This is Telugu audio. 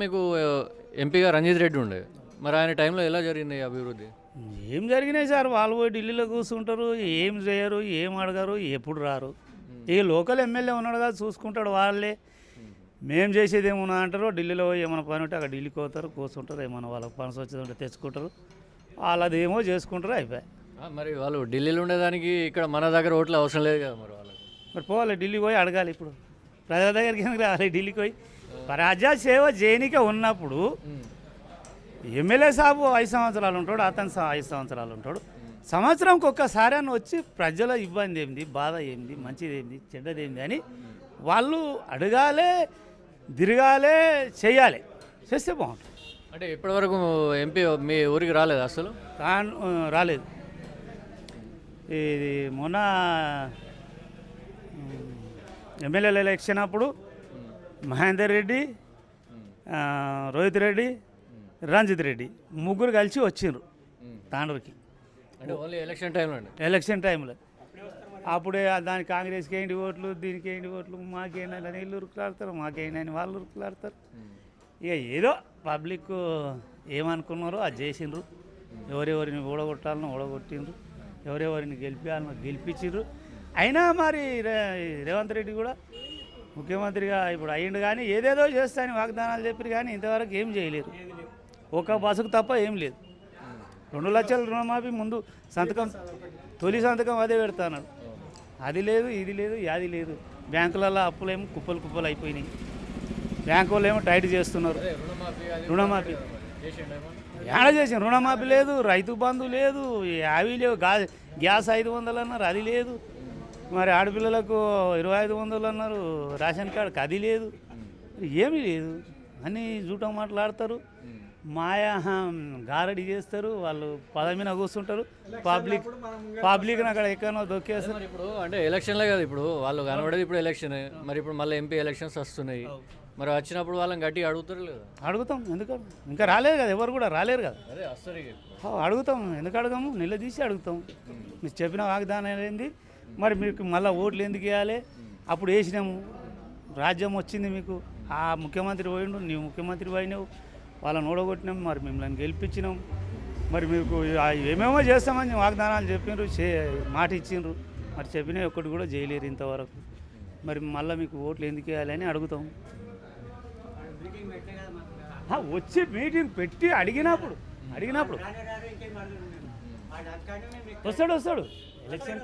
మీకు ఎంపీగా రంజిత్ రెడ్డి ఉండే. మరి ఆయన టైంలో ఎలా జరిగింది ఈ అభివృద్ధి? ఏం జరిగినాయి సార్, వాళ్ళు పోయి ఢిల్లీలో కూర్చుంటారు, ఏం చేయరు, ఏం అడగరు, ఎప్పుడు రారు. ఈ లోకల్ ఎమ్మెల్యే ఉన్నాడు కదా, చూసుకుంటాడు వాళ్ళే. మేము చేసేది ఏమన్నా అంటారు, ఢిల్లీలో పోయి ఏమైనా పని ఉంటే అక్కడ ఢిల్లీకి పోతారు, కూర్చుంటారు, ఏమైనా వాళ్ళకి పని వచ్చేది ఉంటే తెచ్చుకుంటారు, వాళ్ళదేమో చేసుకుంటారు, అయిపోయి. మరి వాళ్ళు ఢిల్లీలో ఉండేదానికి ఇక్కడ మన దగ్గర ఓట్లు అవసరం లేదు కదా మరి వాళ్ళకి. మరి పోవాలి, ఢిల్లీకి పోయి అడగాలి. ఇప్పుడు ప్రజల దగ్గరికి ఎందుకు రావాలి, ఢిల్లీకి పోయి ప్రజా సేవ చేయనికే ఉన్నప్పుడు ఎమ్మెల్యే సాబు 5 సంవత్సరాలు ఉంటాడు, అతను 5 సంవత్సరాలు ఉంటాడు. సంవత్సరంకి ఒక్కసారి అని వచ్చి ప్రజల ఇబ్బంది ఏంది, బాధ ఏంది, మంచిది ఏంది, చెడ్డది ఏంది అని వాళ్ళు అడగాలి, తిరగాలి, చేయాలి. చేస్తే బాగుంటుంది. అంటే ఇప్పటివరకు ఎంపీ మీ ఊరికి రాలేదు అసలు? రాలేదు. ఇది మొన్న ఎమ్మెల్యేల ఎలక్షన్ అప్పుడు మహేందర్ రెడ్డి, రోహిత్ రెడ్డి, రంజిత్ రెడ్డి ముగ్గురు కలిసి వచ్చిండ్రు తాండూరుకి. అంటే ఓన్లీ ఎలక్షన్ టైంలో అండి? ఎలక్షన్ టైంలో. అప్పుడే దాని కాంగ్రెస్కి ఏంటి ఓట్లు, దీనికి ఏంటి ఓట్లు, మాకేంటని వీళ్ళు ఉరుకులాడతారు, మాకేంటని వాళ్ళు ఉరుకులాడతారు. ఇక ఏదో పబ్లిక్ ఏమనుకున్నారో అది చేసిండ్రు. ఎవరెవరిని ఓడగొట్టాలనో ఓడగొట్టిండ్రు, ఎవరెవరిని గెలిపించాలనో గెలిపించిండ్రు. అయినా మరి రేవంత్ రెడ్డి కూడా ముఖ్యమంత్రిగా ఇప్పుడు అయ్యిండు, కానీ ఏదేదో చేస్తాయని వాగ్దానాలు చెప్పారు, కానీ ఇంతవరకు ఏం చేయలేరు. ఒక బస్సుకు తప్ప ఏం లేదు. 2 లక్షల రుణమాఫీ ముందు సంతకం, తొలి సంతకం అదే పెడతాడు. అది లేదు, ఇది లేదు, యాది లేదు. బ్యాంకులలో అప్పులేమో కుప్పలు కుప్పలు అయిపోయినాయి. బ్యాంకు వాళ్ళు ఏమో టైట్ చేస్తున్నారు. రుణమాఫీ ఏడ చేసిన రుణమాఫీ లేదు, రైతు బంధు లేదు, అవి లేవు. గ్యాస్ 500 అన్నారు, అది లేదు. మరి ఆడపిల్లలకు 2500 అన్నారు, రేషన్ కార్డుకి అది లేదు. ఏమీ లేదు. అన్నీ జూటం మాట్లాడతారు, మాయా గారడి చేస్తారు. వాళ్ళు పదవిన కూర్చుంటారు, పబ్లిక్ని అక్కడ ఎక్కడో దొక్కేస్తారు. మరి ఇప్పుడు అంటే ఎలక్షన్లే కదా, ఇప్పుడు వాళ్ళు కనబడేది ఇప్పుడు ఎలక్షన్. మరి ఇప్పుడు మళ్ళీ ఎంపీ ఎలక్షన్స్ వస్తున్నాయి. మరి వచ్చినప్పుడు వాళ్ళని గట్టిగా అడుగుతారు లేదా? అడుగుతాం. ఎందుకు ఇంకా రాలేదు కదా, ఎవరు కూడా రాలేరు కదా. అదే వస్తారు. అడుగుతాం. ఎందుకు అడగము, నిలదీసి అడుగుతాం. మీరు చెప్పిన వాగ్దానం ఏంది, మరి మీకు మళ్ళీ ఓట్లు ఎందుకు వేయాలి? అప్పుడు వేసినాము, రాజ్యం వచ్చింది మీకు. ఆ ముఖ్యమంత్రి పోయిండు, నీవు ముఖ్యమంత్రి పోయినావు, వాళ్ళని ఓడగొట్టినాం, మరి మిమ్మల్ని గెలిపించినాం. మరి మీకు ఏమేమో చేస్తామని వాగ్దానాలు చెప్పిండ్రు, మాట ఇచ్చిండ్రు. మరి చెప్పినవి ఒక్కటి కూడా చేయలేరు ఇంతవరకు. మరి మళ్ళీ మీకు ఓట్లు ఎందుకు వేయాలని అడుగుతాం. వచ్చి మీటింగ్ పెట్టి అడిగినప్పుడు వస్తాడు. ఎలక్షన్